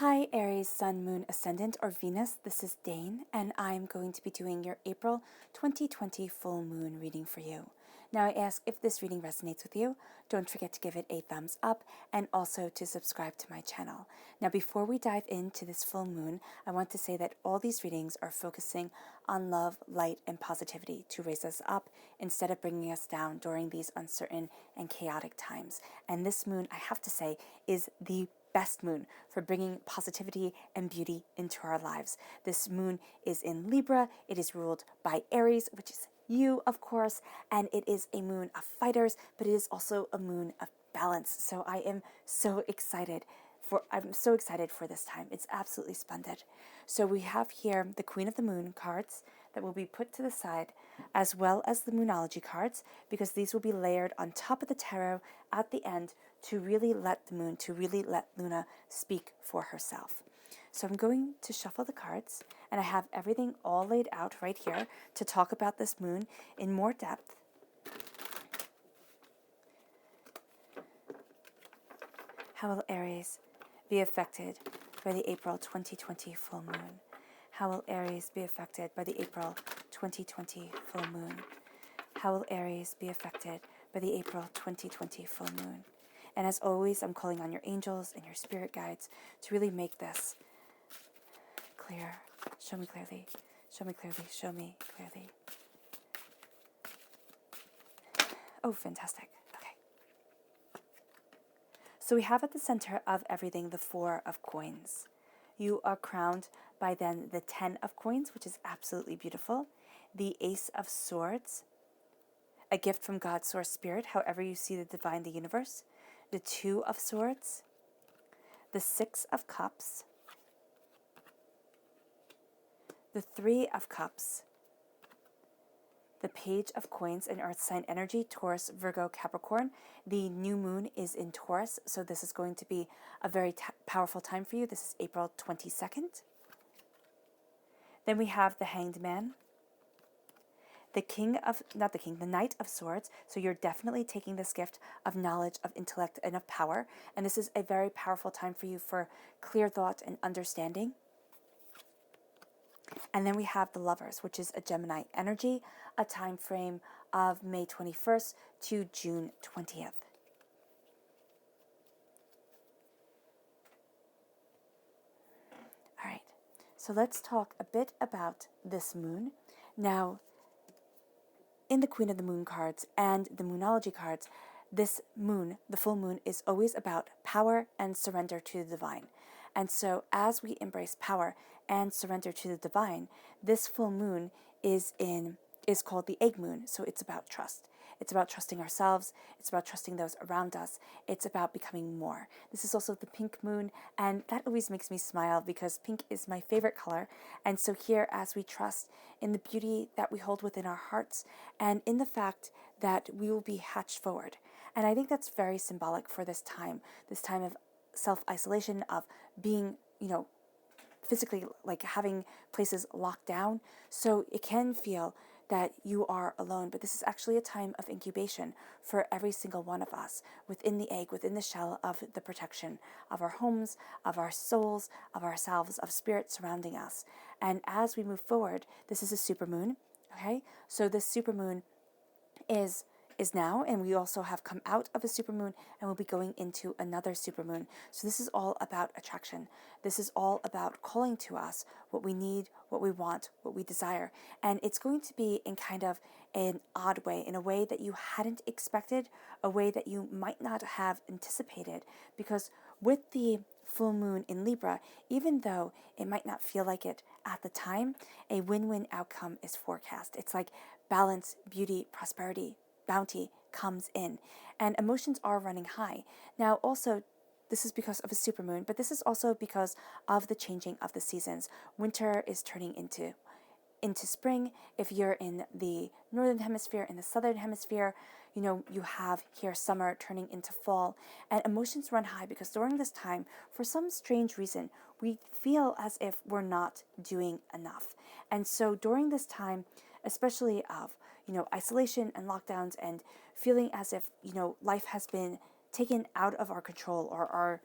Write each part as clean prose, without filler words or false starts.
Hi Aries, Sun, Moon, Ascendant, or Venus. This is Dane, and I'm going to be doing your April 2020 full moon reading for you. Now, I ask if this reading resonates with you, don't forget to give it a thumbs up and also to subscribe to my channel. Now, before we dive into this full moon, I want to say that all these readings are focusing on love, light, and positivity to raise us up instead of bringing us down during these uncertain and chaotic times. And this moon, I have to say, is the best moon for bringing positivity and beauty into our lives. This moon is in Libra. It is ruled by Aries, which is you, of course, and it is a moon of fighters, but it is also a moon of balance. So I'm so excited for this time. It's absolutely splendid. So we have here the Queen of the Moon cards that will be put to the side, as well as the Moonology cards, because these will be layered on top of the tarot at the end to really let the moon, to really let Luna speak for herself. So I'm going to shuffle the cards, and I have everything all laid out right here to talk about this moon in more depth. How will Aries be affected by the April 2020 full moon? How will Aries be affected by the April 2020 full moon? How will Aries be affected by the April 2020 full moon? And as always, I'm calling on your angels and your spirit guides to really make this clear. Show me clearly. Show me clearly. Show me clearly. Oh, fantastic. Okay. So we have at the center of everything the Four of Coins. You are crowned by then the 10 of Coins, which is absolutely beautiful. The Ace of Swords, a gift from God's source spirit, however you see the divine, the universe. The Two of Swords, the Six of Cups, the Three of Cups, the Page of Coins and Earth sign energy, Taurus, Virgo, Capricorn. The new moon is in Taurus, so this is going to be a very powerful time for you. This is April 22nd. Then we have the Hanged Man, the Knight of Swords. So you're definitely taking this gift of knowledge, of intellect, and of power. And this is a very powerful time for you for clear thought and understanding. And then we have the Lovers, which is a Gemini energy, a time frame of May 21st to June 20th. All right, so let's talk a bit about this moon. Now, in the Queen of the Moon cards and the Moonology cards, this moon, the full moon, is always about power and surrender to the divine. And so as we embrace power and surrender to the divine, this full moon is called the egg moon. So it's about trust. It's about trusting ourselves. It's about trusting those around us. It's about becoming more. This is also the pink moon, and that always makes me smile because pink is my favorite color. And so here, as we trust in the beauty that we hold within our hearts and in the fact that we will be hatched forward. And I think that's very symbolic for this time of self-isolation, of being, physically, like having places locked down. So it can feel that you are alone, but this is actually a time of incubation for every single one of us within the egg, within the shell of the protection of our homes, of our souls, of ourselves, of spirit surrounding us. And as we move forward, this is a supermoon, okay? So this supermoon is now, and we also have come out of a supermoon and we'll be going into another supermoon. So this is all about attraction. This is all about calling to us what we need, what we want, what we desire. And it's going to be in kind of an odd way, in a way that you hadn't expected, a way that you might not have anticipated, because with the full moon in Libra, even though it might not feel like it at the time, a win-win outcome is forecast. It's like balance, beauty, prosperity, bounty comes in, and emotions are running high. Now, also, this is because of a supermoon, but this is also because of the changing of the seasons. Winter is turning into spring. If you're in the northern hemisphere, in the southern hemisphere, you have here summer turning into fall, and emotions run high because during this time, for some strange reason, we feel as if we're not doing enough. And so during this time, especially of isolation and lockdowns, and feeling as if life has been taken out of our control, or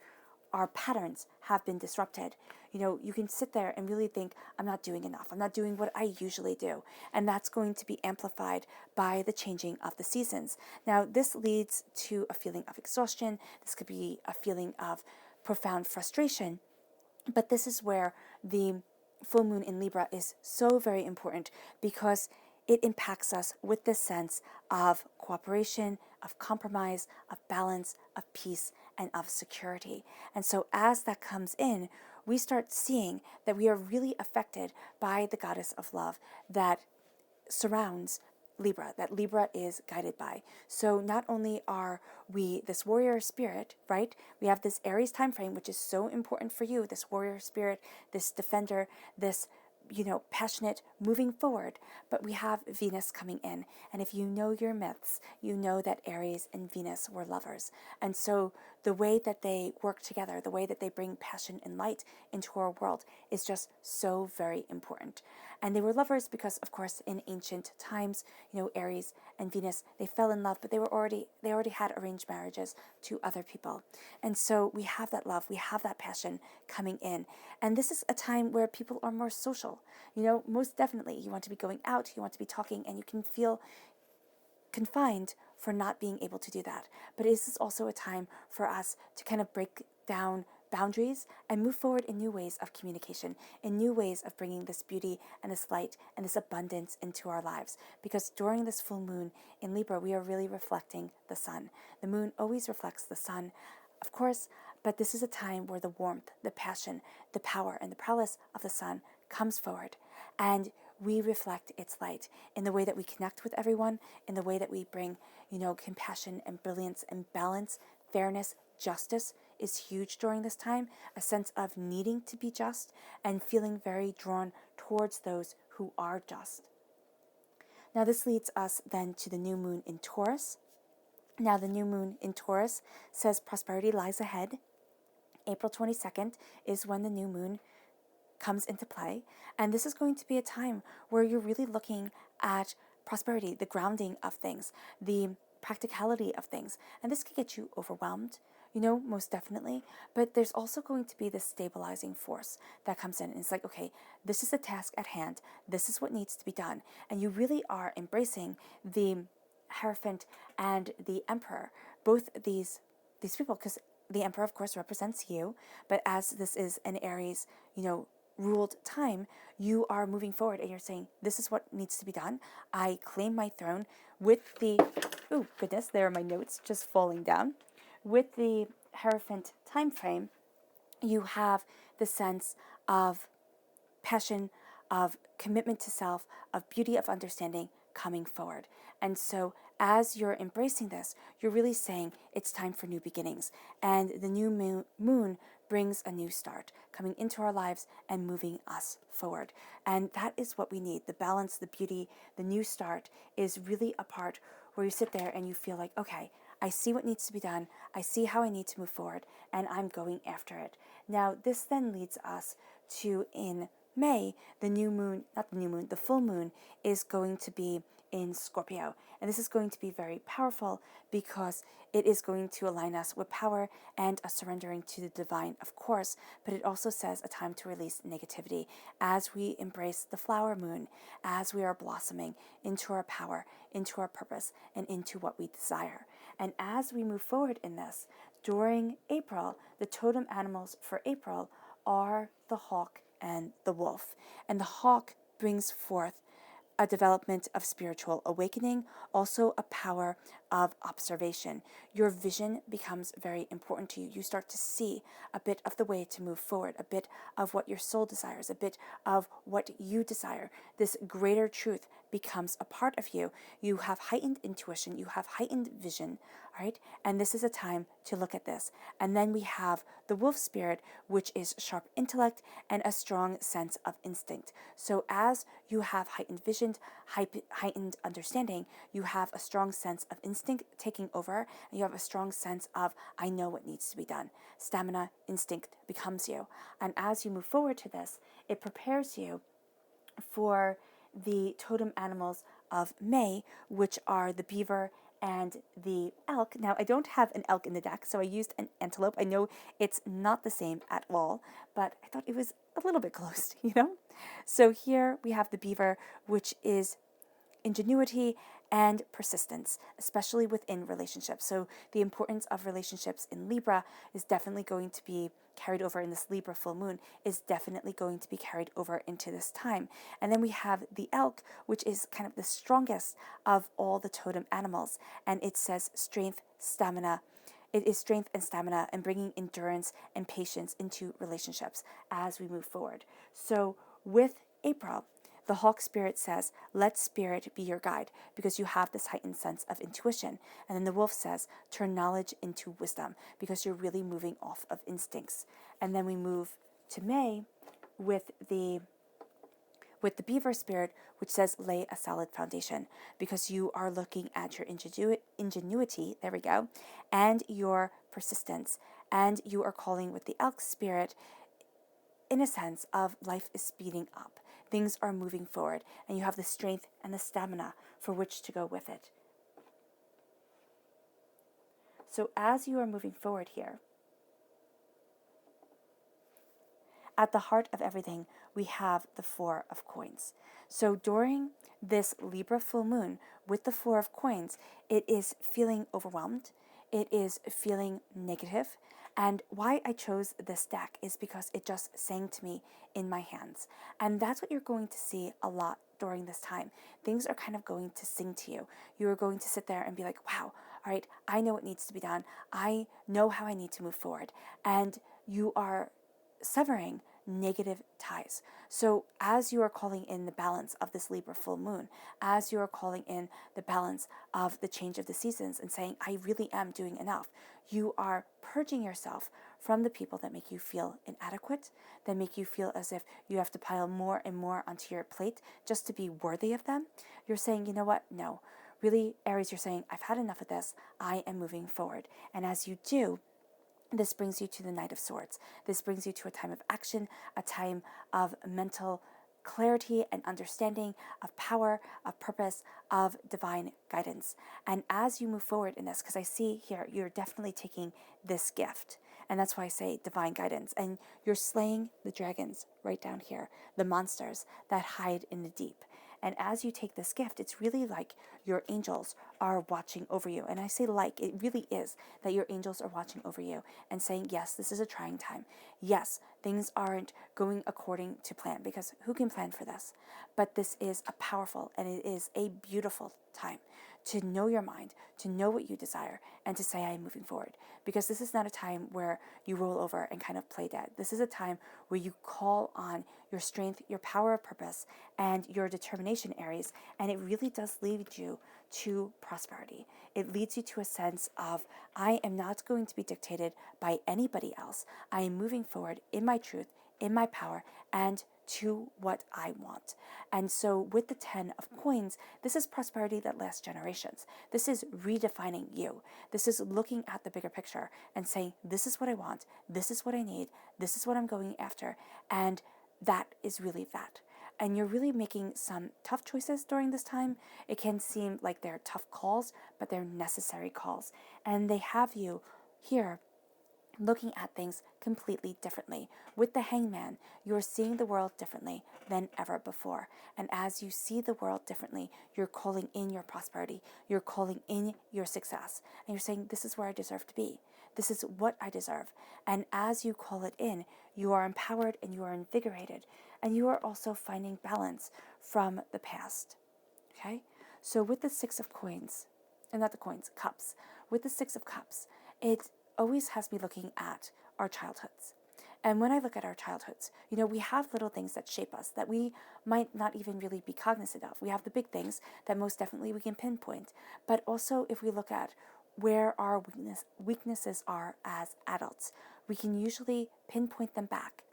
our patterns have been disrupted. You can sit there and really think, I'm not doing enough. I'm not doing what I usually do. And that's going to be amplified by the changing of the seasons. Now, this leads to a feeling of exhaustion. This could be a feeling of profound frustration. But this is where the full moon in Libra is so very important, because it impacts us with this sense of cooperation, of compromise, of balance, of peace, and of security. And so as that comes in, we start seeing that we are really affected by the goddess of love that surrounds Libra, that Libra is guided by. So not only are we this warrior spirit, right? We have this Aries time frame, which is so important for you, this warrior spirit, this defender, this passionate, moving forward. But we have Venus coming in. And if you know your myths, you know that Aries and Venus were lovers. And so the way that they work together, the way that they bring passion and light into our world is just so very important. And they were lovers because, of course, in ancient times, Aries and Venus, they fell in love, but they already had arranged marriages to other people. And so we have that love, we have that passion coming in. And this is a time where people are more social. Most definitely, you want to be going out, you want to be talking, and you can feel confined for not being able to do that. But this is also a time for us to kind of break down boundaries and move forward in new ways of communication, in new ways of bringing this beauty and this light and this abundance into our lives. Because during this full moon in Libra, we are really reflecting the sun. The moon always reflects the sun, of course, but this is a time where the warmth, the passion, the power, and the prowess of the sun comes forward. And we reflect its light in the way that we connect with everyone, in the way that we bring, compassion and brilliance and balance, fairness, justice is huge during this time, a sense of needing to be just and feeling very drawn towards those who are just. Now this leads us then to the new moon in Taurus. Now the new moon in Taurus says prosperity lies ahead. April 22nd is when the new moon comes into play. And this is going to be a time where you're really looking at prosperity, the grounding of things, the practicality of things. And this could get you overwhelmed, most definitely. But there's also going to be this stabilizing force that comes in. And it's like, okay, this is the task at hand. This is what needs to be done. And you really are embracing the Hierophant and the Emperor, both these people, because the Emperor, of course, represents you. But as this is an Aries, ruled time, you are moving forward and you're saying, this is what needs to be done. I claim my throne with the, oh goodness, there are my notes just falling down. With the Hierophant time frame, you have the sense of passion, of commitment to self, of beauty, of understanding coming forward. And so as you're embracing this, you're really saying it's time for new beginnings. And the new moon brings a new start coming into our lives and moving us forward. And that is what we need. The balance, the beauty, the new start is really a part where you sit there and you feel like, okay, I see what needs to be done. I see how I need to move forward, and I'm going after it. Now, this then leads us to, in May, the full moon is going to be in Scorpio. And this is going to be very powerful because it is going to align us with power and a surrendering to the divine, of course, but it also says a time to release negativity as we embrace the flower moon, as we are blossoming into our power, into our purpose, and into what we desire. And as we move forward in this, during April, the totem animals for April are the hawk and the wolf. And the hawk brings forth a development of spiritual awakening, also a power of observation. Your vision becomes very important to you. You start to see a bit of the way to move forward, a bit of what your soul desires, a bit of what you desire. This greater truth becomes a part of you. You have heightened intuition, you have heightened vision, right? And this is a time to look at this. And then we have the wolf spirit, which is sharp intellect and a strong sense of instinct. So as you have heightened vision, heightened understanding, you have a strong sense of instinct taking over, and you have a strong sense of, I know what needs to be done. Stamina, instinct becomes you. And as you move forward to this, it prepares you for the totem animals of May, which are the beaver and the elk. Now, I don't have an elk in the deck, so I used an antelope. I know it's not the same at all, but I thought it was a little bit close, So here we have the beaver, which is ingenuity and persistence, especially within relationships. So the importance of relationships in Libra is definitely going to be carried over in this Libra full moon, is definitely going to be carried over into this time. And then we have the elk, which is kind of the strongest of all the totem animals. And it says strength, stamina. It is strength and stamina and bringing endurance and patience into relationships as we move forward. So with April, the hawk spirit says, let spirit be your guide because you have this heightened sense of intuition. And then the wolf says, turn knowledge into wisdom because you're really moving off of instincts. And then we move to May with the beaver spirit, which says lay a solid foundation because you are looking at your ingenuity, there we go, and your persistence. And you are calling with the elk spirit in a sense of life is speeding up. Things are moving forward, and you have the strength and the stamina for which to go with it. So as you are moving forward here, at the heart of everything, we have the Four of Coins. So during this Libra full moon with the Four of Coins, it is feeling overwhelmed. It is feeling negative. And why I chose this deck is because it just sang to me in my hands. And that's what you're going to see a lot during this time. Things are kind of going to sing to you. You are going to sit there and be like, wow, all right, I know what needs to be done. I know how I need to move forward. And you are severing negative ties. So as you are calling in the balance of this Libra full moon, as you are calling in the balance of the change of the seasons and saying, I really am doing enough, you are purging yourself from the people that make you feel inadequate, that make you feel as if you have to pile more and more onto your plate just to be worthy of them. You're saying, you know what? No. Really, Aries, you're saying, I've had enough of this. I am moving forward. And as you do, this brings you to the Knight of Swords. This brings you to a time of action, a time of mental clarity and understanding, of power, of purpose, of divine guidance. And as you move forward in this, because I see here, you're definitely taking this gift. And that's why I say divine guidance. And you're slaying the dragons right down here, the monsters that hide in the deep. And as you take this gift, it's really like your angels are watching over you. And I say like, it really is that your angels are watching over you and saying, yes, this is a trying time. Yes, things aren't going according to plan because who can plan for this? But this is a powerful and it is a beautiful time to know your mind, to know what you desire, and to say, I am moving forward. Because this is not a time where you roll over and kind of play dead. This is a time where you call on your strength, your power of purpose, and your determination, Aries, and it really does lead you to prosperity. It leads you to a sense of, I am not going to be dictated by anybody else. I am moving forward in my truth, in my power, and to what I want. And so with the 10 of coins, this is prosperity that lasts generations. This is redefining you. This is looking at the bigger picture and saying, this is what I want, this is what I need, this is what I'm going after, and that is really that. And you're really making some tough choices during this time. It can seem like they're tough calls, but they're necessary calls. And they have you here looking at things completely differently. With the Hangman, you're seeing the world differently than ever before. And as you see the world differently, you're calling in your prosperity, you're calling in your success, and you're saying, this is where I deserve to be. This is what I deserve. And as you call it in, you are empowered and you are invigorated, and you are also finding balance from the past. Okay? So with the Six of Coins, and not the coins, cups, with the Six of Cups, it always has me looking at our childhoods. And when I look at our childhoods, we have little things that shape us that we might not even really be cognizant of. We have the big things that most definitely we can pinpoint. But also if we look at where our weaknesses are as adults, we can usually pinpoint them back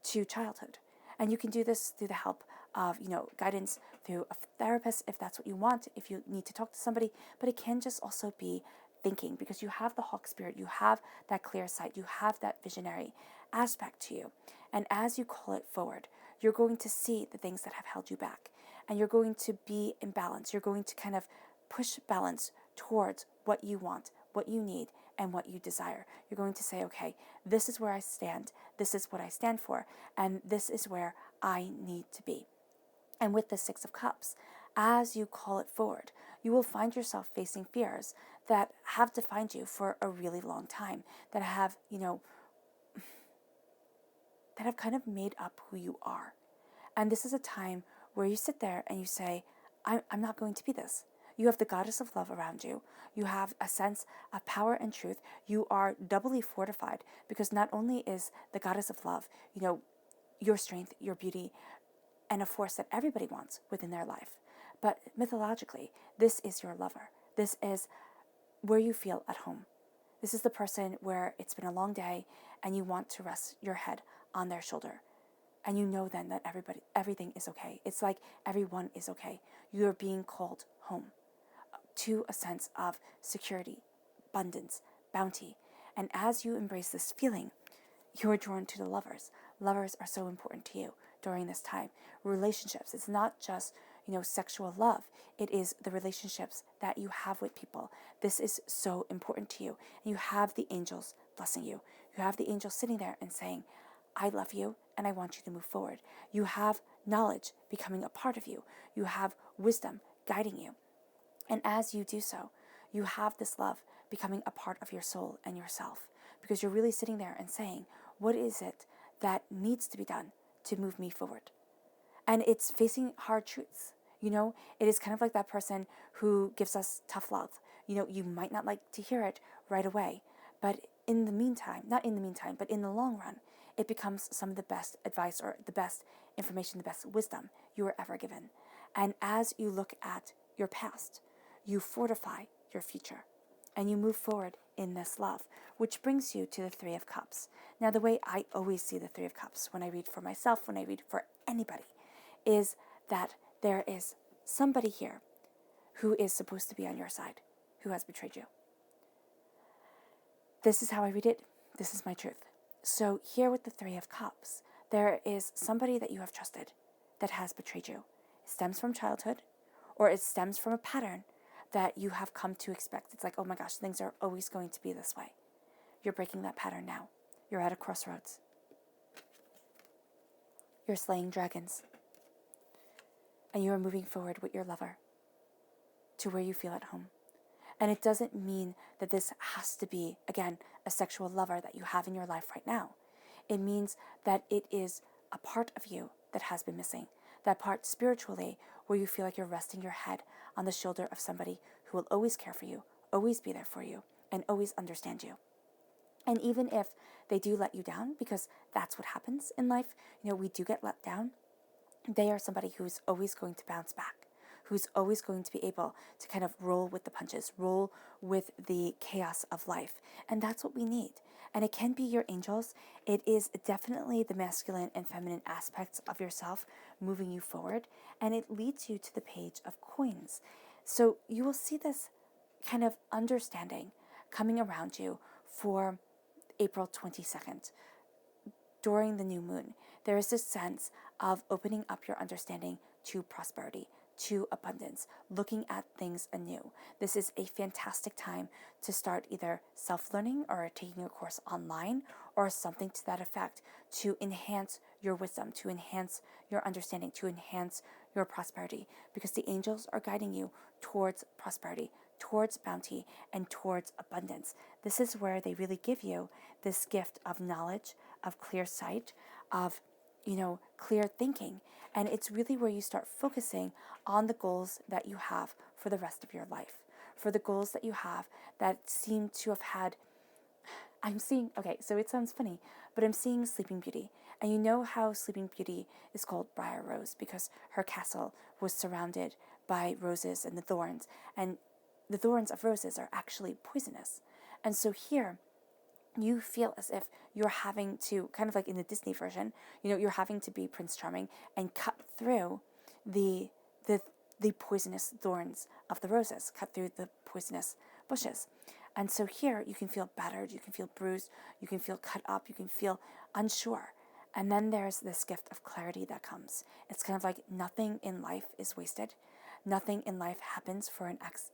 to childhood. And you can do this through the help of, guidance through a therapist if that's what you want, if you need to talk to somebody. But it can just also be thinking, because you have the hawk spirit, you have that clear sight, you have that visionary aspect to you. And as you call it forward, you're going to see the things that have held you back. And you're going to be in balance. You're going to kind of push balance towards what you want, what you need, and what you desire. You're going to say, okay, this is where I stand, this is what I stand for, and this is where I need to be. And with the Six of Cups, as you call it forward, you will find yourself facing fears that have defined you for a really long time, that have, that have kind of made up who you are. And this is a time where you sit there and you say, I'm not going to be this. You have the goddess of love around you. You have a sense of power and truth. You are doubly fortified because not only is the goddess of love, your strength, your beauty, and a force that everybody wants within their life, but mythologically, this is your lover. This is where you feel at home. This is the person where it's been a long day and you want to rest your head on their shoulder. And you know then that everything is okay. It's like everyone is okay. You're being called home to a sense of security, abundance, bounty. And as you embrace this feeling, you are drawn to the lovers. Lovers are so important to you during this time. Relationships, it's not just, sexual love. It is the relationships that you have with people. This is so important to you. And you have the angels blessing you. You have the angels sitting there and saying, I love you and I want you to move forward. You have knowledge becoming a part of you. You have wisdom guiding you. And as you do so, you have this love becoming a part of your soul and yourself, because you're really sitting there and saying, what is it that needs to be done to move me forward? And it's facing hard truths. It is kind of like that person who gives us tough love. You might not like to hear it right away, but in the meantime, not in the meantime, but in the long run, it becomes some of the best advice or the best information, the best wisdom you were ever given. And as you look at your past, you fortify your future and you move forward in this love, which brings you to the Three of Cups. Now, the way I always see the Three of Cups when I read for myself, when I read for anybody, is that there is somebody here who is supposed to be on your side, who has betrayed you. This is how I read it. This is my truth. So here with the Three of Cups, there is somebody that you have trusted that has betrayed you. It stems from childhood, or it stems from a pattern that you have come to expect. It's like, oh my gosh, things are always going to be this way. You're breaking that pattern now. You're at a crossroads. You're slaying dragons. And you are moving forward with your lover to where you feel at home. And it doesn't mean that this has to be, again, a sexual lover that you have in your life right now. It means that it is a part of you that has been missing. That part spiritually where you feel like you're resting your head on the shoulder of somebody who will always care for you, always be there for you, and always understand you. And even if they do let you down, because that's what happens in life, we do get let down, they are somebody who's always going to bounce back, who's always going to be able to kind of roll with the punches, roll with the chaos of life. And that's what we need. And it can be your angels. It is definitely the masculine and feminine aspects of yourself moving you forward. And it leads you to the Page of Coins. So you will see this kind of understanding coming around you for April 22nd. During the new moon, there is this sense of opening up your understanding to prosperity, to abundance, looking at things anew. This is a fantastic time to start either self-learning or taking a course online or something to that effect to enhance your wisdom, to enhance your understanding, to enhance your prosperity, because the angels are guiding you towards prosperity, towards bounty, and towards abundance. This is where they really give you this gift of knowledge, of clear sight, of, clear thinking. And it's really where you start focusing on the goals that you have for the rest of your life, for the goals that you have that seem to have had. Okay, so it sounds funny, but I'm seeing Sleeping Beauty. And you know how Sleeping Beauty is called Briar Rose because her castle was surrounded by roses and the thorns. And the thorns of roses are actually poisonous. And so here, you feel as if you're having to, kind of like in the Disney version, you're having to be Prince Charming and cut through the poisonous thorns of the roses, cut through the poisonous bushes. And so here you can feel battered, you can feel bruised, you can feel cut up, you can feel unsure. And then there's this gift of clarity that comes. It's kind of like nothing in life is wasted. Nothing in life happens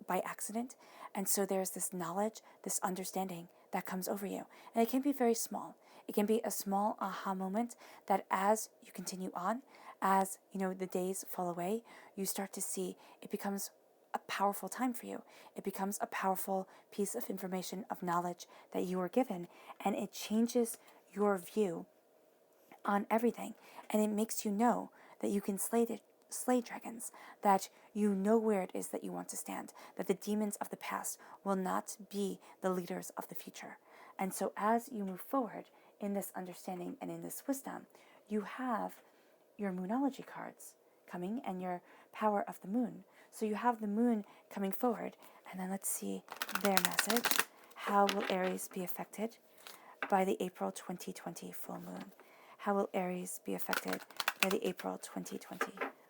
by accident. And so there's this knowledge, this understanding that comes over you. And it can be very small. It can be a small aha moment that as you continue on, as the days fall away, you start to see it becomes a powerful time for you. It becomes a powerful piece of information, of knowledge that you are given, and it changes your view on everything. And it makes you know that you can slay dragons, that you know where it is that you want to stand, that the demons of the past will not be the leaders of the future. And so as you move forward in this understanding and in this wisdom, you have your moonology cards coming and your power of the moon. So you have the moon coming forward, and then let's see their message. How will Aries be affected by the April 2020 full moon? How will Aries be affected by the April 2020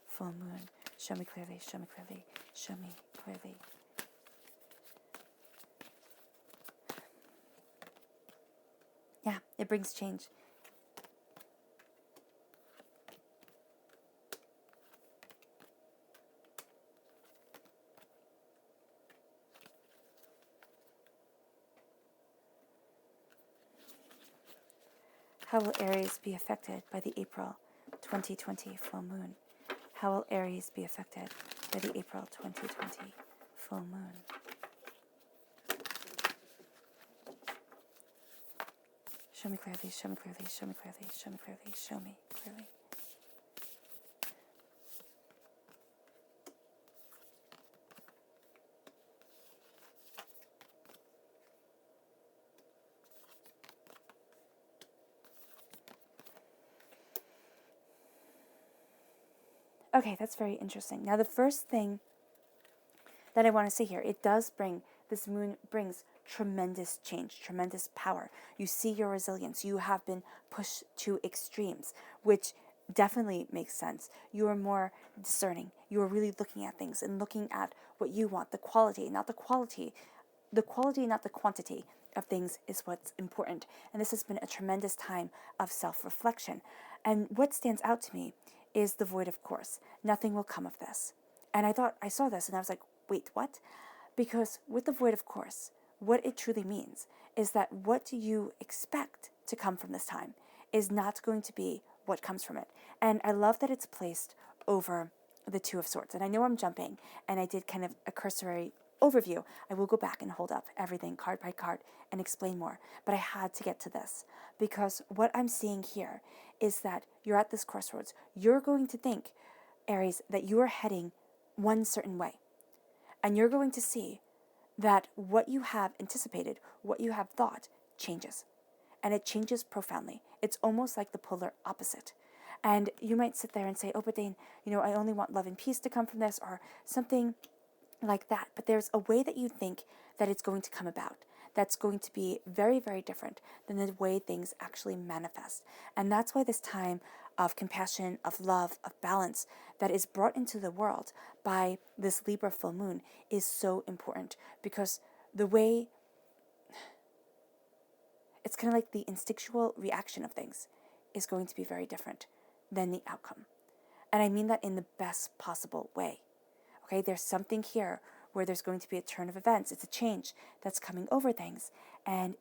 full moon? Show me clearly, show me clearly, show me clearly. Yeah, it brings change. How will Aries be affected by the April 2020 full moon? How will Aries be affected by the April 2020 full moon? Show me clearly, show me clearly, show me clearly, show me clearly, show me clearly. Okay, that's very interesting. Now, the first thing that I want to say here, this moon brings tremendous change, tremendous power. You see your resilience. You have been pushed to extremes, which definitely makes sense. You are more discerning. You are really looking at things and looking at what you want, the quality, not the quality. The quality, not the quantity of things is what's important. And this has been a tremendous time of self-reflection. And what stands out to me is the void of course. Nothing will come of this. And I saw this and I was like, wait, what? Because with the void of course, what it truly means is that what you expect to come from this time is not going to be what comes from it. And I love that it's placed over the Two of Swords. And I know I'm jumping, and I did kind of a cursory overview. I will go back and hold up everything card by card and explain more. But I had to get to this because what I'm seeing here is that you're at this crossroads. You're going to think, Aries, that you are heading one certain way. And you're going to see that what you have anticipated, what you have thought, changes. And it changes profoundly. It's almost like the polar opposite. And you might sit there and say, oh, but Dane, I only want love and peace to come from this, or something like that. But there's a way that you think that it's going to come about that's going to be very, very different than the way things actually manifest. And that's why this time of compassion, of love, of balance that is brought into the world by this Libra full moon is so important, because the way it's kind of like the instinctual reaction of things is going to be very different than the outcome. And I mean that in the best possible way. Okay, there's something here where there's going to be a turn of events. It's a change that's coming over things. And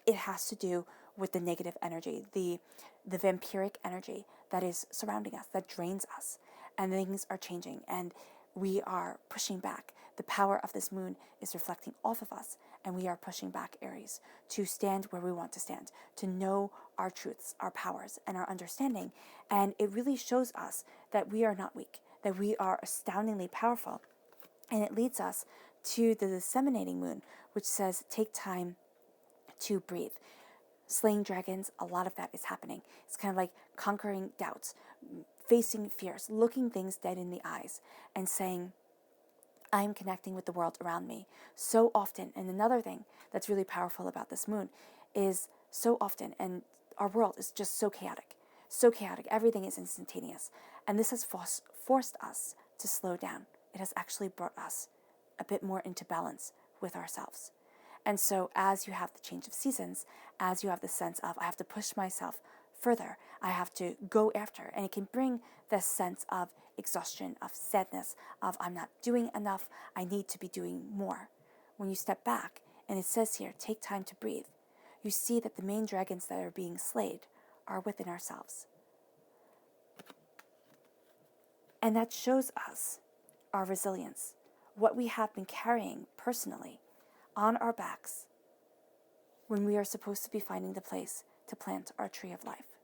it has to do with the negative energy, the vampiric energy that is surrounding us, that drains us. And things are changing and we are pushing back. The power of this moon is reflecting off of us, and we are pushing back, Aries, to stand where we want to stand, to know our truths, our powers, and our understanding. And it really shows us that we are not weak, that we are astoundingly powerful. And it leads us to the disseminating moon, which says, take time to breathe. Slaying dragons, a lot of that is happening. It's kind of like conquering doubts, facing fears, looking things dead in the eyes, and saying, I'm connecting with the world around me so often. And another thing that's really powerful about this moon is so often, and our world is just so chaotic, everything is instantaneous. And this has forced us to slow down. It has actually brought us a bit more into balance with ourselves. And so as you have the change of seasons, as you have the sense of, I have to push myself further. I have to go after. And it can bring this sense of exhaustion, of sadness, of I'm not doing enough, I need to be doing more. When you step back, and it says here, take time to breathe, you see that the main dragons that are being slayed are within ourselves. And that shows us our resilience, what we have been carrying personally on our backs when we are supposed to be finding the place to plant our tree of life,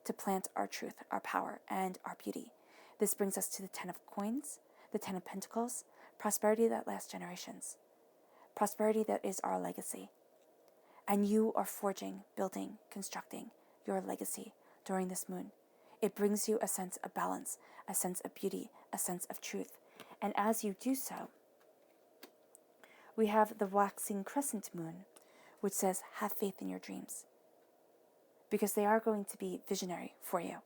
to plant our truth, our power, and our beauty. This brings us to the 10 of coins, the 10 of pentacles, prosperity that lasts generations, prosperity that is our legacy. And you are forging, building, constructing your legacy during this moon. It brings you a sense of balance, a sense of beauty, a sense of truth. And as you do so, we have the waxing crescent moon, which says, have faith in your dreams. Because they are going to be visionary for you.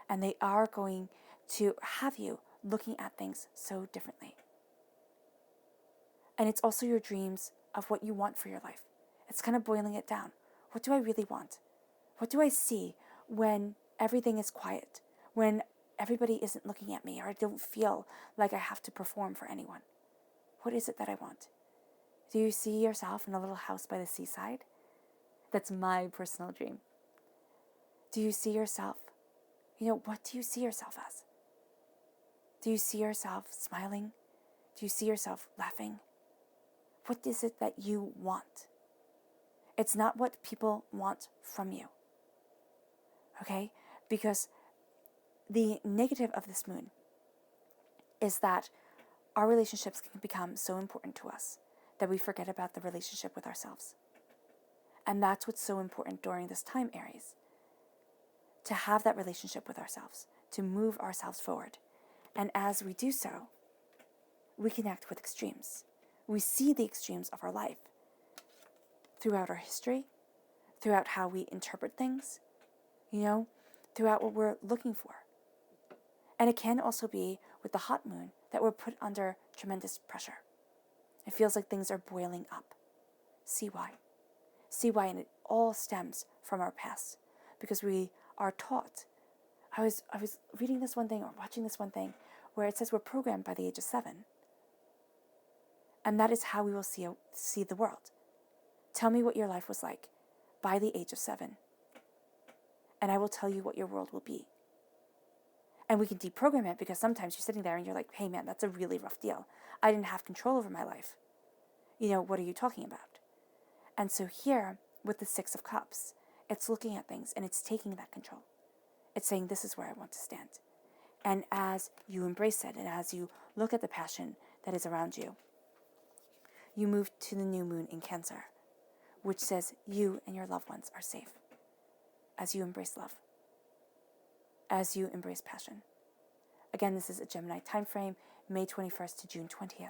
And they are going to have you looking at things so differently. And it's also your dreams of what you want for your life. It's kind of boiling it down. What do I really want? What do I see when everything is quiet? When everybody isn't looking at me, or I don't feel like I have to perform for anyone? What is it that I want? Do you see yourself in a little house by the seaside? That's my personal dream. Do you see yourself? What do you see yourself as? Do you see yourself smiling? Do you see yourself laughing? What is it that you want? It's not what people want from you. Okay? Because the negative of this moon is that our relationships can become so important to us that we forget about the relationship with ourselves. And that's what's so important during this time, Aries. To have that relationship with ourselves, to move ourselves forward. And as we do so, we connect with extremes. We see the extremes of our life throughout our history, throughout how we interpret things, throughout what we're looking for. And it can also be with the hot moon that we're put under tremendous pressure. It feels like things are boiling up. See why. See why, and it all stems from our past, because we are taught. I was reading this one thing or watching this one thing where it says we're programmed by the age of 7. And that is how we will see the world. Tell me what your life was like by the age of 7. And I will tell you what your world will be. And we can deprogram it, because sometimes you're sitting there and you're like, hey man, that's a really rough deal. I didn't have control over my life. What are you talking about? And so here, with the 6 of Cups, it's looking at things and it's taking that control. It's saying, this is where I want to stand. And as you embrace it, and as you look at the passion that is around you, you move to the new moon in Cancer, which says you and your loved ones are safe as you embrace love, as you embrace passion. Again, this is a Gemini time frame, May 21st to June 20th.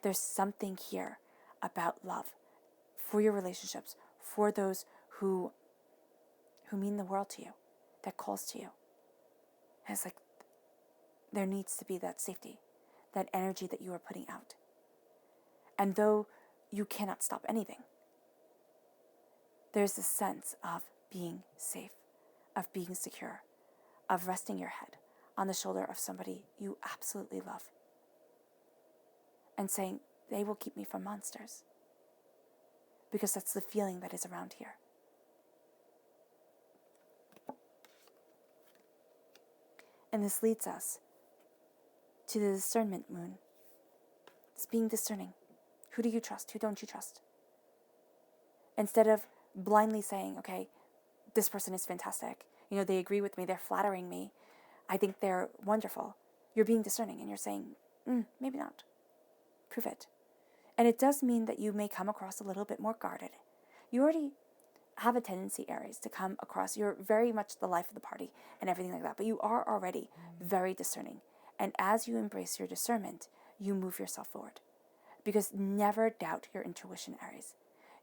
There's something here about love for your relationships, for those who mean the world to you, that calls to you. And it's like there needs to be that safety, that energy that you are putting out. And though you cannot stop anything, there's this sense of being safe, of being secure, of resting your head on the shoulder of somebody you absolutely love and saying, they will keep me from monsters. Because that's the feeling that is around here. And this leads us to the discernment moon. It's being discerning. Who do you trust? Who don't you trust? Instead of blindly saying, okay, this person is fantastic. They agree with me. They're flattering me. I think they're wonderful. You're being discerning and you're saying, maybe not. Prove it. And it does mean that you may come across a little bit more guarded. You already have a tendency, Aries, to come across, you're very much the life of the party and everything like that, but you are already very discerning. And as you embrace your discernment, you move yourself forward. Because never doubt your intuition, Aries.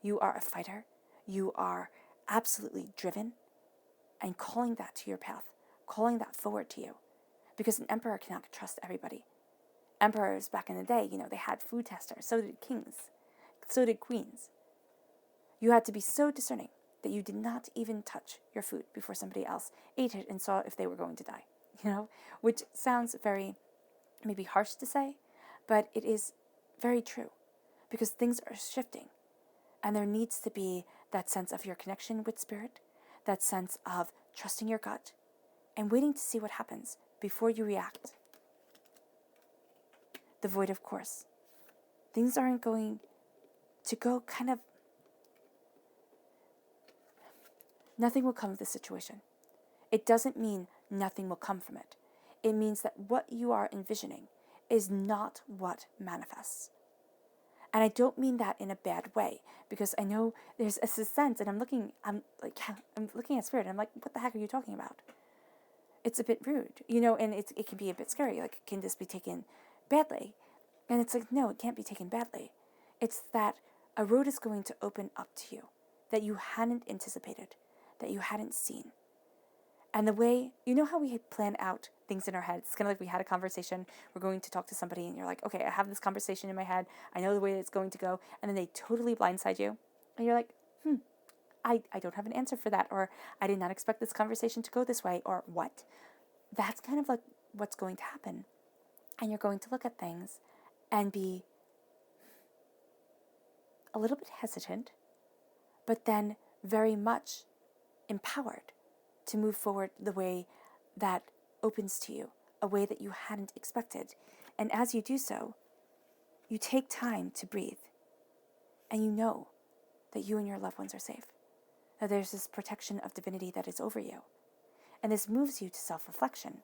You are a fighter. You are absolutely driven and calling that to your path, calling that forward to you. Because an emperor cannot trust everybody. Emperors back in the day, they had food testers. So did kings. So did queens. You had to be so discerning. that you did not even touch your food before somebody else ate it and saw if they were going to die, which sounds very maybe harsh to say, but it is very true because things are shifting and there needs to be that sense of your connection with spirit, that sense of trusting your gut and waiting to see what happens before you react. The void, of course. Things aren't going to go nothing will come of this situation. It doesn't mean nothing will come from it. It means that what you are envisioning is not what manifests. And I don't mean that in a bad way, because I know there's a sense, and I'm looking at spirit, and I'm like, what the heck are you talking about? It's a bit rude, and it can be a bit scary. Like, can this be taken badly? And it's like, no, it can't be taken badly. It's that a road is going to open up to you that you hadn't anticipated, that you hadn't seen. And the way, how we plan out things in our heads, it's kind of like we had a conversation, we're going to talk to somebody, and you're like, okay, I have this conversation in my head, I know the way it's going to go, and then they totally blindside you, and you're like, I don't have an answer for that, or I did not expect this conversation to go this way, or what? That's kind of like what's going to happen. And you're going to look at things and be a little bit hesitant, but then very much empowered to move forward the way that opens to you, a way that you hadn't expected. And as you do so, you take time to breathe, and you know that you and your loved ones are safe, that there's this protection of divinity that is over you. And this moves you to self-reflection.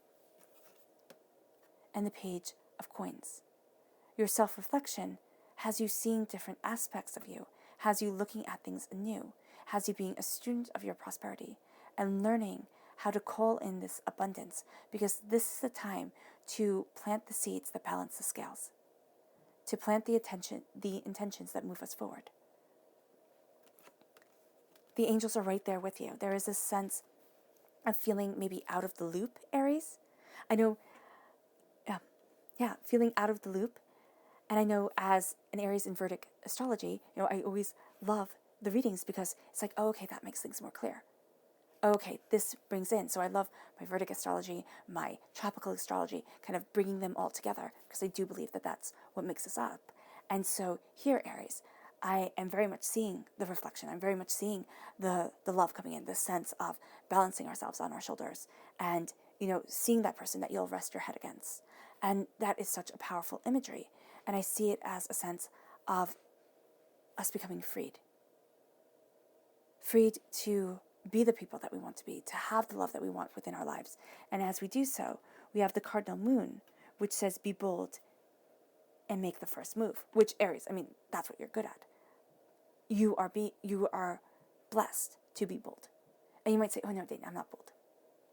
And the Page of Coins. Your self-reflection has you seeing different aspects of you, has you looking at things anew, has you being a student of your prosperity, and learning how to call in this abundance, because this is the time to plant the seeds that balance the scales, to plant the intentions that move us forward. The angels are right there with you. There is this sense of feeling maybe out of the loop, Aries. I know, feeling out of the loop. And I know as an Aries in Vedic astrology, I always love the readings because it's like, oh, okay, that makes things more clear. Okay, this brings in. So I love my Vedic astrology, my tropical astrology, kind of bringing them all together because I do believe that that's what makes us up. And so here, Aries, I am very much seeing the reflection. I'm very much seeing the love coming in, the sense of balancing ourselves on our shoulders and, seeing that person that you'll rest your head against. And that is such a powerful imagery. And I see it as a sense of us becoming freed. Freed to be the people that we want to be, to have the love that we want within our lives. And as we do so, we have the cardinal moon, which says, be bold and make the first move. Which, Aries, that's what you're good at. You are blessed to be bold. And you might say, oh no, Dayton, I'm not bold.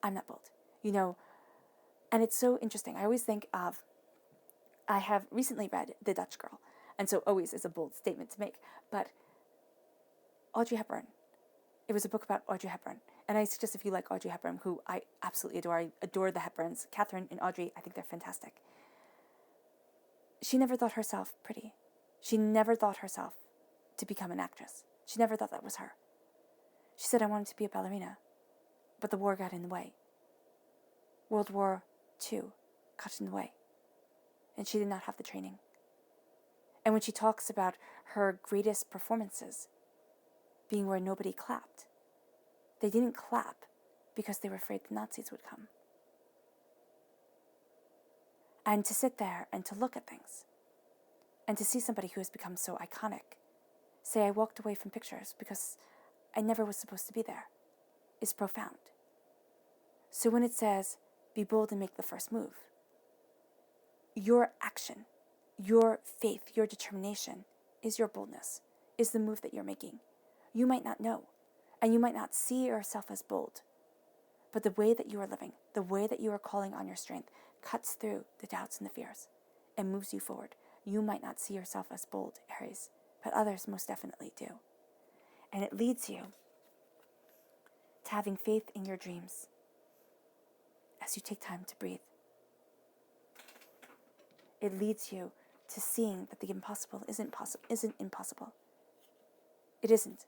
I'm not bold. And it's so interesting. I always think of, I have recently read The Dutch Girl, and so always is a bold statement to make, but Audrey Hepburn. It was a book about Audrey Hepburn, and I suggest if you like Audrey Hepburn, who I absolutely adore, I adore the Hepburns, Catherine and Audrey, I think they're fantastic. She never thought herself pretty. She never thought herself to become an actress. She never thought that was her. She said, I wanted to be a ballerina, but the war got in the way. World War II got in the way. And she did not have the training. And when she talks about her greatest performances being where nobody clapped, they didn't clap because they were afraid the Nazis would come. And to sit there and to look at things, and to see somebody who has become so iconic say, I walked away from pictures because I never was supposed to be there, is profound. So when it says, be bold and make the first move, your action, your faith, your determination is your boldness, is the move that you're making. You might not know, and you might not see yourself as bold, but the way that you are living, the way that you are calling on your strength, cuts through the doubts and the fears and moves you forward. You might not see yourself as bold, Aries, but others most definitely do. And it leads you to having faith in your dreams as you take time to breathe. It leads you to seeing that the impossible isn't impossible. It isn't.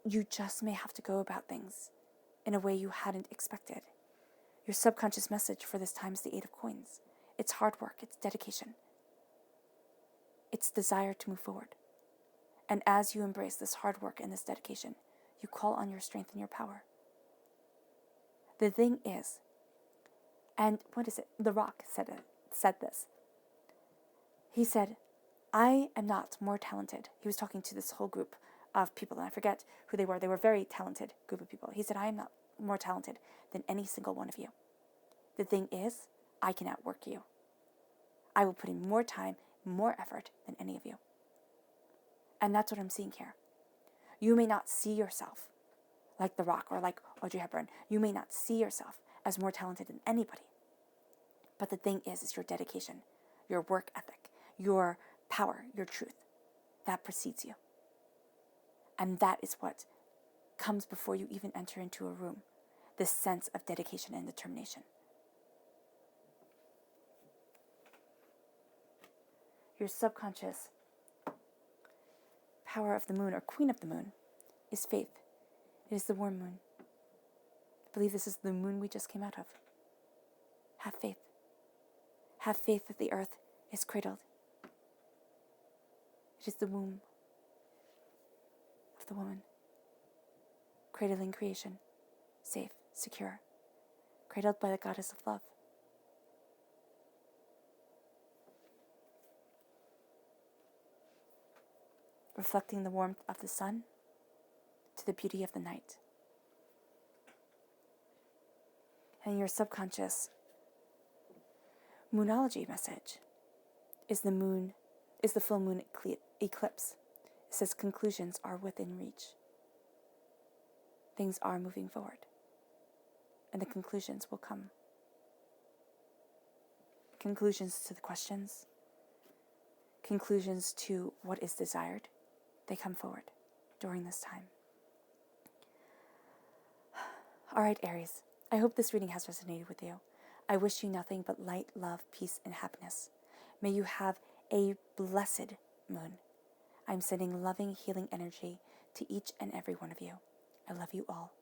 you just may have to go about things in a way you hadn't expected. Your subconscious message for this time is the Eight of Coins. It's hard work, it's dedication, it's desire to move forward. And as you embrace this hard work and this dedication, you call on your strength and your power. The thing is, and what is it? The Rock said this. He said, I am not more talented. He was talking to this whole group of people, and I forget who they were. They were a very talented group of people. He said, I am not more talented than any single one of you. The thing is, I can outwork you. I will put in more time, more effort than any of you. And that's what I'm seeing here. You may not see yourself like The Rock or like Audrey Hepburn. You may not see yourself as more talented than anybody. But the thing is your dedication, your work ethic, your power, your truth. That precedes you. And that is what comes before you even enter into a room. This sense of dedication and determination. Your subconscious power of the moon, or queen of the moon, is faith. It is the warm moon. I believe this is the moon we just came out of. Have faith. Have faith that the earth is cradled. It is the womb of the woman, cradling creation, safe, secure, cradled by the goddess of love. Reflecting the warmth of the sun to the beauty of the night. And your subconscious moonology message is the full moon eclipse. It says conclusions are within reach. Things are moving forward. And the conclusions will come. Conclusions to the questions. Conclusions to what is desired. They come forward during this time. All right, Aries. I hope this reading has resonated with you. I wish you nothing but light, love, peace, and happiness. May you have a blessed moon. I'm sending loving, healing energy to each and every one of you. I love you all.